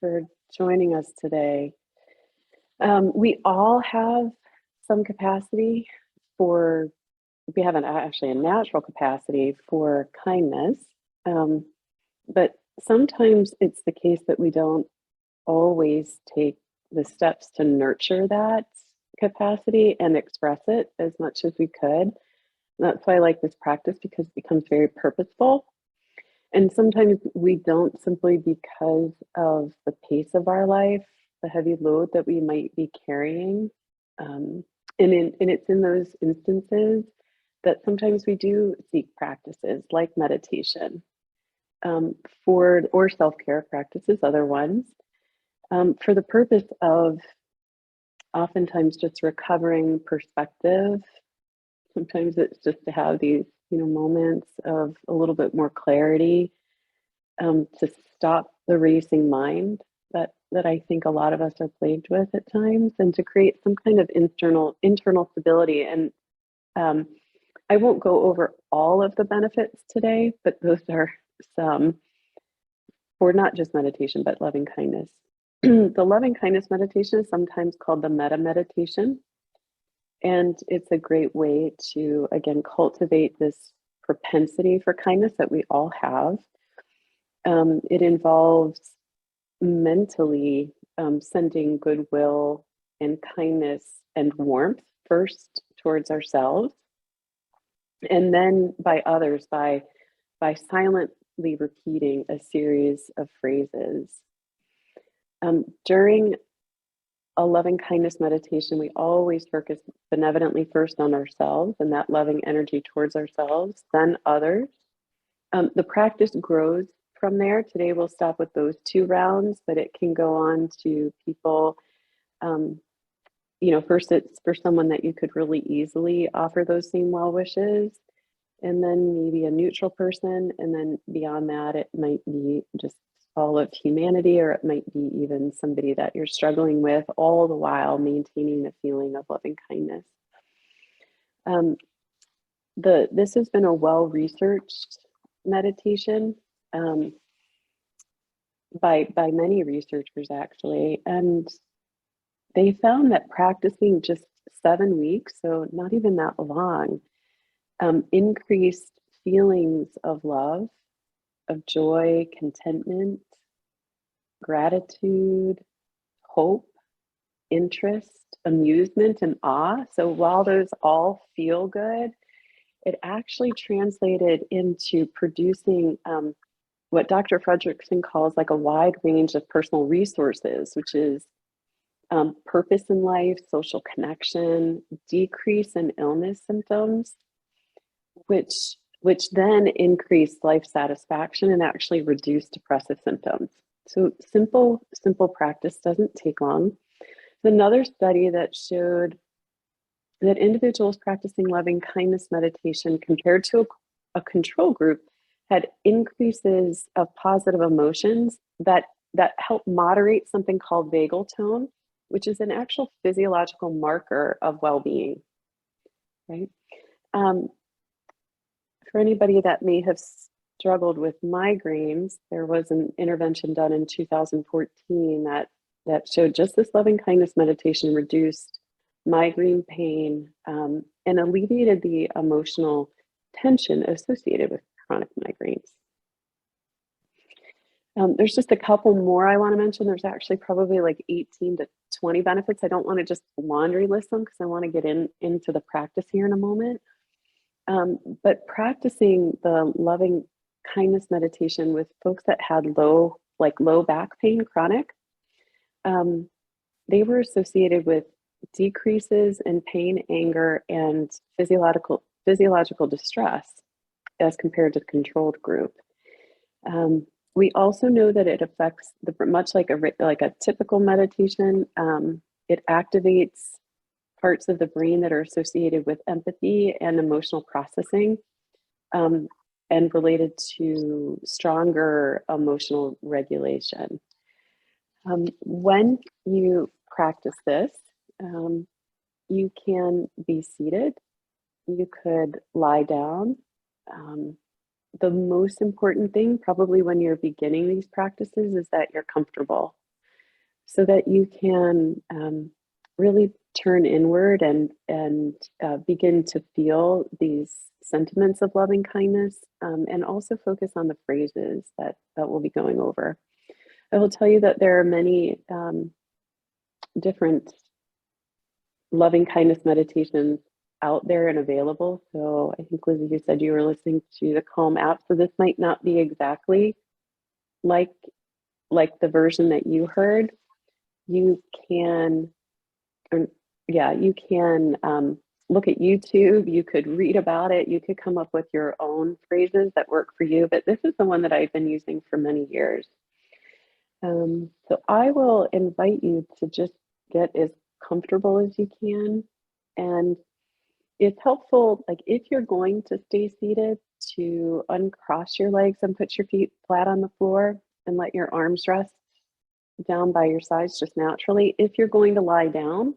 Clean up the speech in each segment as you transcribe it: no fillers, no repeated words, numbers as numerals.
for joining us today. We all have some capacity for, we have actually a natural capacity for kindness, um, but sometimes it's the case that we don't always take the steps to nurture that capacity and express it as much as we could. That's why I like this practice, because it becomes very purposeful. And sometimes we don't, simply because of the pace of our life, the heavy load that we might be carrying. And it's in those instances that sometimes we do seek practices like meditation, or self-care practices, other ones, for the purpose of oftentimes just recovering perspective. Sometimes it's just to have these, moments of a little bit more clarity, to stop the racing mind that I think a lot of us are plagued with at times, and to create some kind of internal stability. And I won't go over all of the benefits today, but those are some for not just meditation, but loving kindness. The loving kindness meditation is sometimes called the metta meditation. And it's a great way to, again, cultivate this propensity for kindness that we all have. It involves mentally sending goodwill and kindness and warmth first towards ourselves, and then by others, by silently repeating a series of phrases. During a loving kindness meditation, we always focus benevolently first on ourselves and that loving energy towards ourselves, then others. The practice grows from there. Today we'll stop with those 2 rounds, but it can go on to people. First it's for someone that you could really easily offer those same well wishes, and then maybe a neutral person, and then beyond that it might be just all of humanity, or it might be even somebody that you're struggling with, all the while maintaining the feeling of loving kindness. This has been a well-researched meditation by many researchers, actually, and they found that practicing just 7 weeks, so not even that long, increased feelings of love, of joy, contentment, gratitude, hope, interest, amusement, and awe. So while those all feel good, it actually translated into producing what Dr. Fredrickson calls like a wide range of personal resources, which is purpose in life, social connection, decrease in illness symptoms, which then increased life satisfaction and actually reduced depressive symptoms. So simple practice doesn't take long. Another study that showed that individuals practicing loving kindness meditation compared to a control group had increases of positive emotions that help moderate something called vagal tone, which is an actual physiological marker of well-being, right? For anybody that may have struggled with migraines, there was an intervention done in 2014 that showed just this loving kindness meditation reduced migraine pain, and alleviated the emotional tension associated with chronic migraines. There's just a couple more I want to mention. There's actually probably like 18 to 20 benefits. I don't want to just laundry list them, because I want to get into the practice here in a moment. But practicing the loving kindness meditation with folks that had low back pain, chronic, they were associated with decreases in pain, anger, and physiological distress as compared to the controlled group. We also know that it affects much like a typical meditation. It activates parts of the brain that are associated with empathy and emotional processing, and related to stronger emotional regulation. When you practice this, you can be seated, you could lie down. The most important thing, probably when you're beginning these practices, is that you're comfortable. so that you can really turn inward and begin to feel these sentiments of loving kindness, and also focus on the phrases that we'll be going over. I will tell you that there are many different loving kindness meditations out there and available. So I think, Lizzie, you said you were listening to the Calm app. So this might not be exactly like the version that you heard. You can, or, yeah, you can look at YouTube. You could read about it. You could come up with your own phrases that work for you. But this is the one that I've been using for many years. So I will invite you to just get as comfortable as you can. And it's helpful, like if you're going to stay seated, to uncross your legs and put your feet flat on the floor and let your arms rest down by your sides just naturally. If you're going to lie down,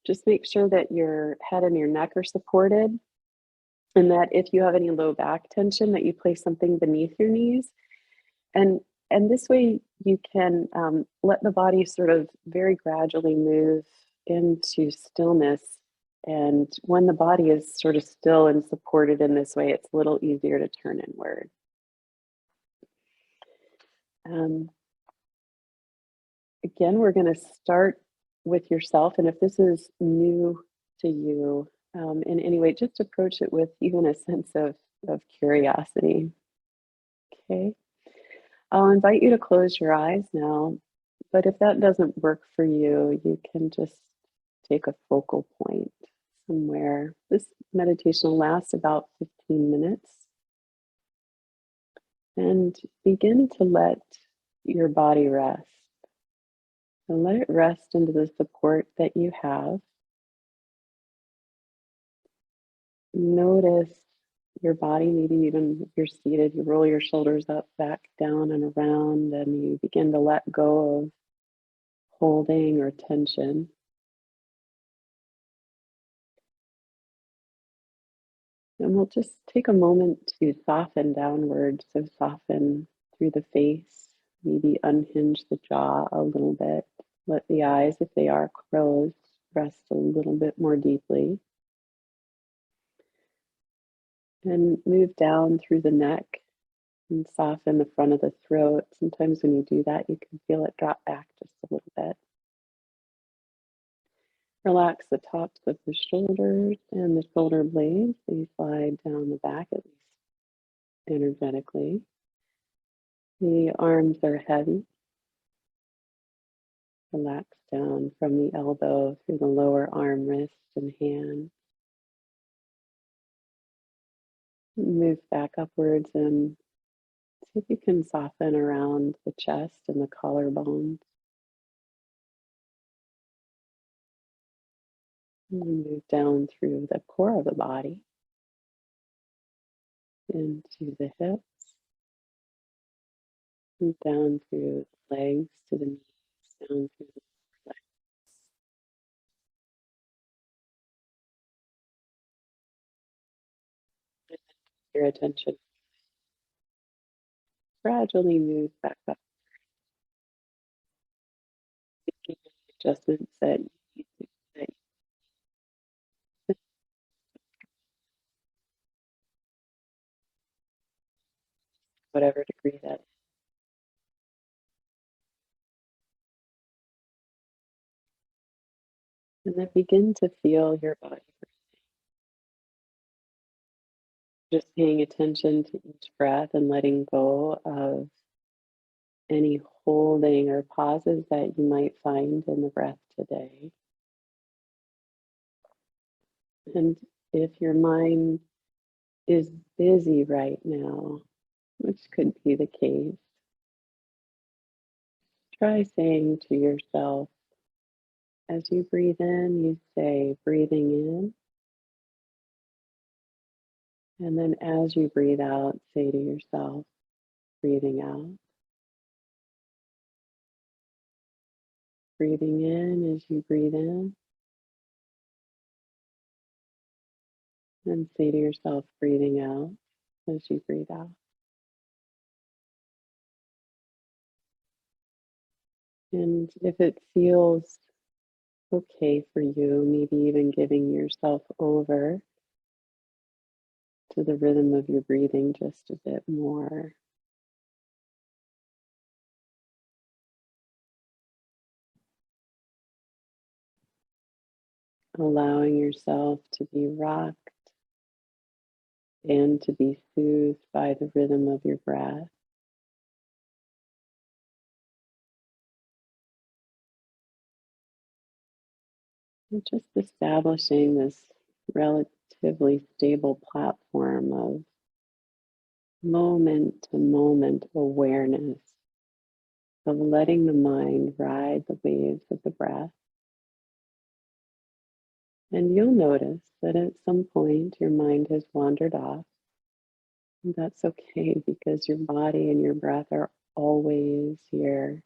just make sure that your head and your neck are supported, and that if you have any low back tension, that you place something beneath your knees. And and this way you can let the body sort of very gradually move into stillness. And when the body is sort of still and supported in this way, it's a little easier to turn inward. Um, Again, we're going to start with yourself. And if this is new to you in any way, just approach it with even a sense of curiosity. Okay. I'll invite you to close your eyes now, but if that doesn't work for you, you can just take a focal point somewhere. This meditation will last about 15 minutes, and begin to let your body rest. And let it rest into the support that you have. Notice your body, maybe even if you're seated, you roll your shoulders up, back, down, and around, and you begin to let go of holding or tension. And we'll just take a moment to soften downward. So soften through the face, maybe unhinge the jaw a little bit. Let the eyes, if they are closed, rest a little bit more deeply. And move down through the neck and soften the front of the throat. Sometimes when you do that, you can feel it drop back just a little bit. Relax the tops of the shoulders and the shoulder blades. They slide down the back, at least energetically. The arms are heavy. Relax down from the elbow through the lower arm, wrist, and hand. Move back upwards and see if you can soften around the chest and the collarbones. And move down through the core of the body into the hips, and down through the legs to the knees, down through the legs. Your attention gradually moves back up, making any adjustments that you need to, that you, whatever degree that is. And then begin to feel your body, just paying attention to each breath and letting go of any holding or pauses that you might find in the breath today. And if your mind is busy right now, which could be the case, try saying to yourself, as you breathe in, you say, breathing in. And then as you breathe out, say to yourself, breathing out. Breathing in as you breathe in. And say to yourself, breathing out as you breathe out. And if it feels okay for you, maybe even giving yourself over to the rhythm of your breathing just a bit more. Allowing yourself to be rocked and to be soothed by the rhythm of your breath. And just establishing this relatively stable platform of moment to moment awareness, of letting the mind ride the waves of the breath. And you'll notice that at some point your mind has wandered off. And that's okay because your body and your breath are always here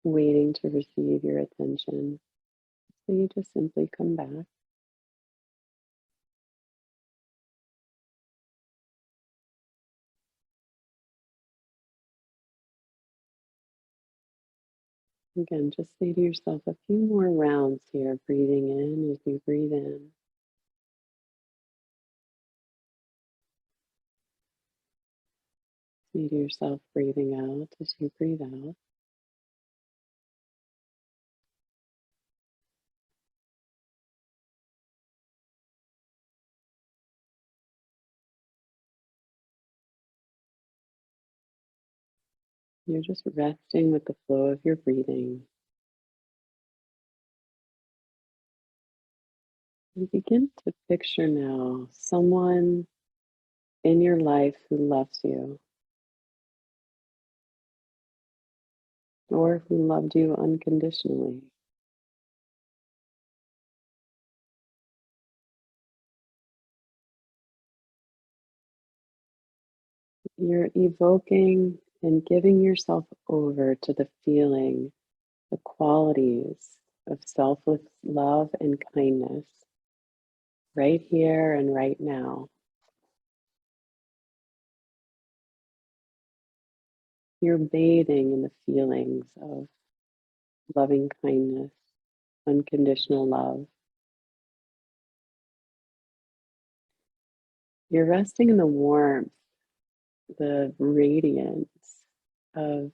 waiting to receive your attention. So you just simply come back. Again, just say to yourself a few more rounds here, breathing in as you breathe in. Say to yourself, breathing out as you breathe out. You're just resting with the flow of your breathing. And begin to picture now someone in your life who loves you or who loved you unconditionally. You're evoking and giving yourself over to the feeling, the qualities of selfless love and kindness right here and right now. You're bathing in the feelings of loving kindness, unconditional love. You're resting in the warmth, the radiance of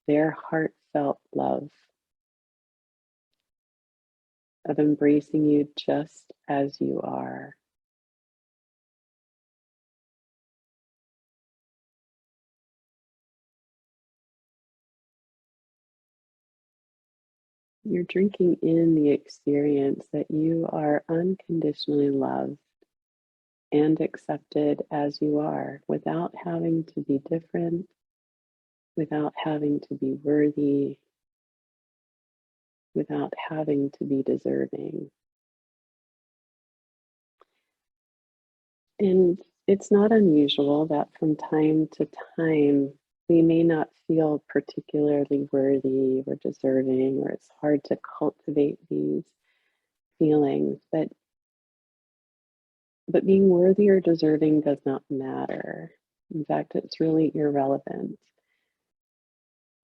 their heartfelt love, of embracing you just as you are. You're drinking in the experience that you are unconditionally loved and accepted as you are without having to be different, without having to be worthy, without having to be deserving. And it's not unusual that from time to time we may not feel particularly worthy or deserving, or it's hard to cultivate these feelings. But being worthy or deserving does not matter. In fact, it's really irrelevant.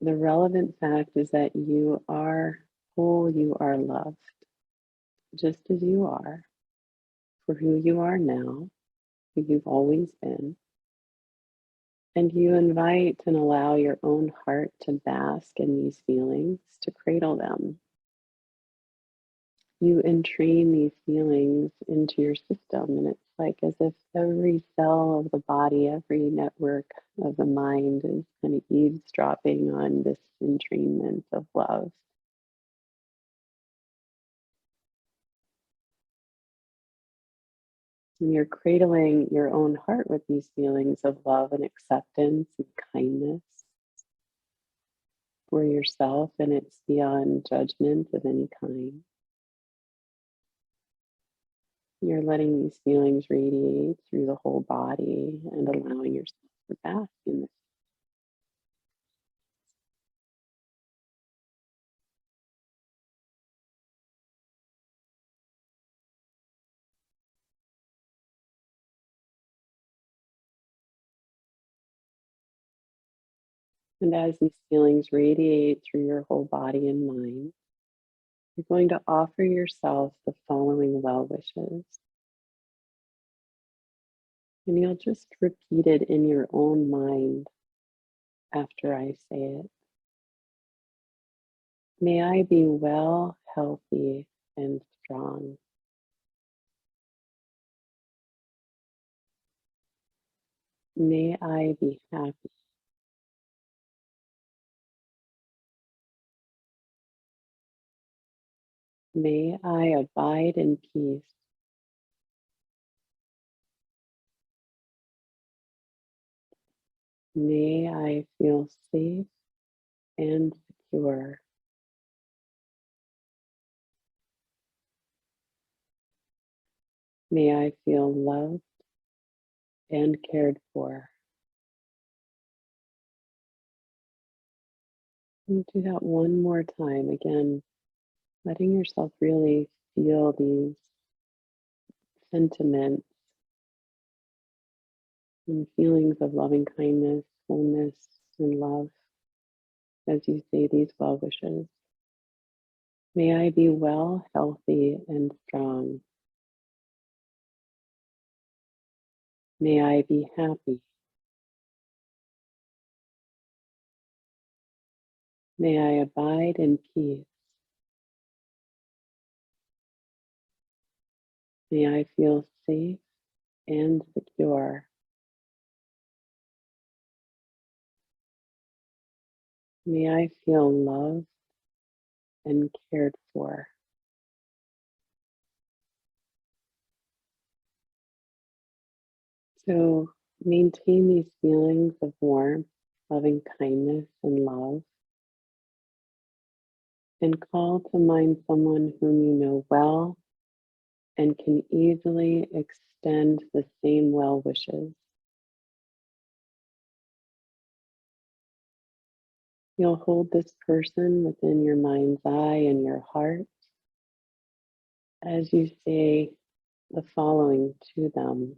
The relevant fact is that you are whole, you are loved, just as you are, for who you are now, who you've always been. And you invite and allow your own heart to bask in these feelings, to cradle them. You entrain these feelings into your system, and it's like as if every cell of the body, every network of the mind is kind of eavesdropping on this entrainment of love. And you're cradling your own heart with these feelings of love and acceptance and kindness for yourself, and it's beyond judgment of any kind. You're letting these feelings radiate through the whole body and allowing yourself to bask in this. And as these feelings radiate through your whole body and mind, you're going to offer yourself the following well wishes. And you'll just repeat it in your own mind after I say it. May I be well, healthy, and strong. May I be happy. May I abide in peace. May I feel safe and secure. May I feel loved and cared for. And do that one more time. Again, letting yourself really feel these sentiments and feelings of loving kindness, wholeness, and love as you say these well wishes. May I be well, healthy, and strong. May I be happy. May I abide in peace. May I feel safe and secure. May I feel loved and cared for. So maintain these feelings of warmth, loving kindness, and love, and call to mind someone whom you know well and can easily extend the same well wishes. You'll hold this person within your mind's eye and your heart as you say the following to them.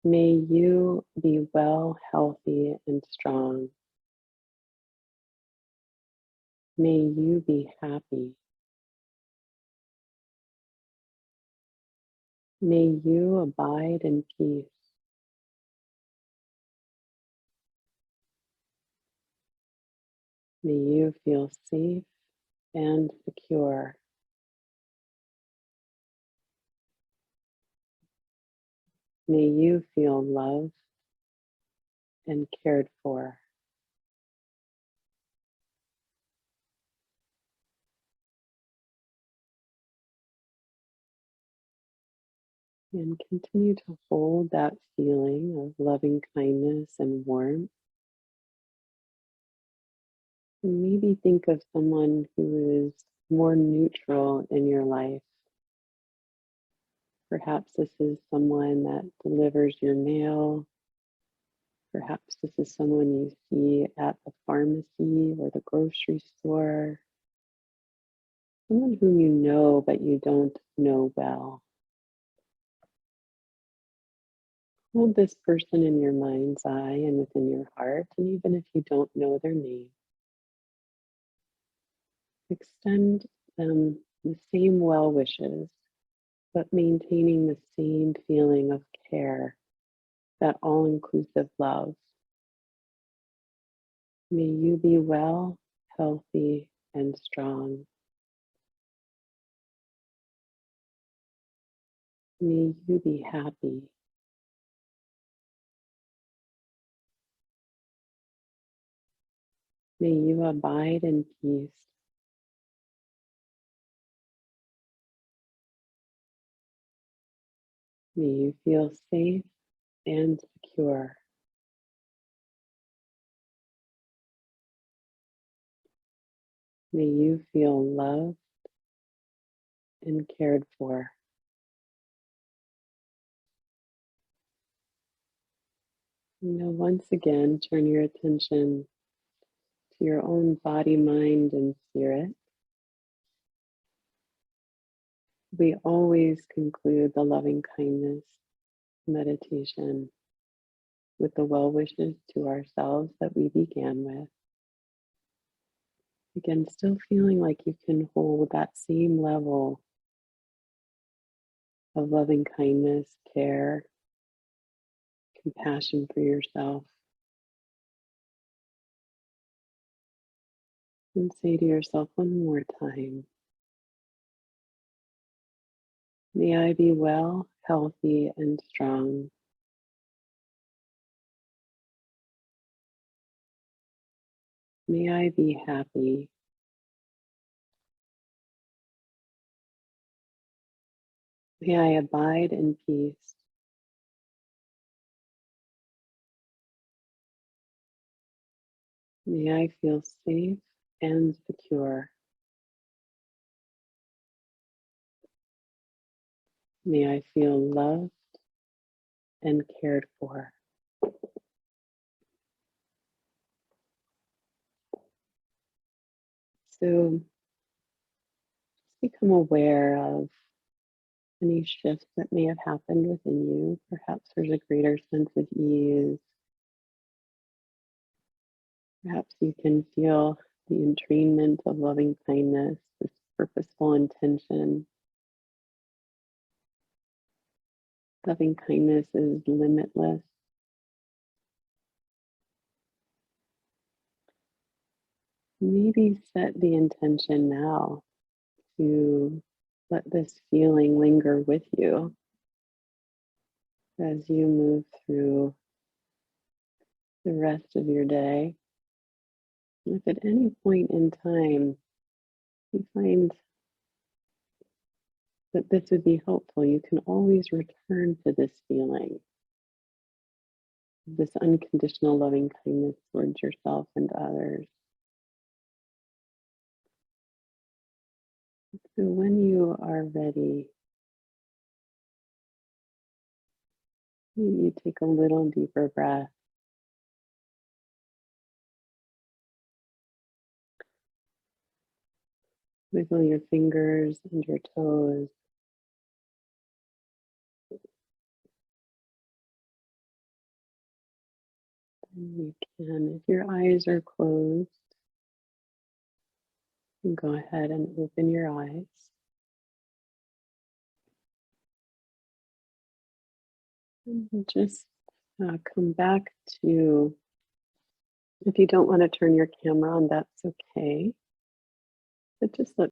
May you be well, healthy, and strong. May you be happy. May you abide in peace. May you feel safe and secure. May you feel loved and cared for. And continue to hold that feeling of loving kindness and warmth. And maybe think of someone who is more neutral in your life. Perhaps this is someone that delivers your mail. Perhaps this is someone you see at the pharmacy or the grocery store. Someone whom you know but you don't know well. Hold this person in your mind's eye and within your heart, and even if you don't know their name, extend them the same well wishes, but maintaining the same feeling of care, that all inclusive love. May you be well, healthy, and strong. May you be happy. May you abide in peace. May you feel safe and secure. May you feel loved and cared for. Now, once again, turn your attention to your own body, mind, and spirit. We always conclude the loving kindness meditation with the well wishes to ourselves that we began with. Again, still feeling like you can hold that same level of loving kindness, care, compassion for yourself, and say to yourself one more time, may I be well, healthy, and strong. May I be happy. May I abide in peace. May I feel safe and secure. May I feel loved and cared for. So become aware of any shifts that may have happened within you. Perhaps there's a greater sense of ease. Perhaps you can feel the entrainment of loving kindness, this purposeful intention. Loving kindness is limitless. Maybe set the intention now to let this feeling linger with you as you move through the rest of your day. If at any point in time you find that this would be helpful, you can always return to this feeling, this unconditional loving kindness towards yourself and others. So when you are ready, you take a little deeper breath. Wiggle your fingers and your toes. And you can, if your eyes are closed, you can go ahead and open your eyes. And just come back to, if you don't want to turn your camera on, that's okay. But just look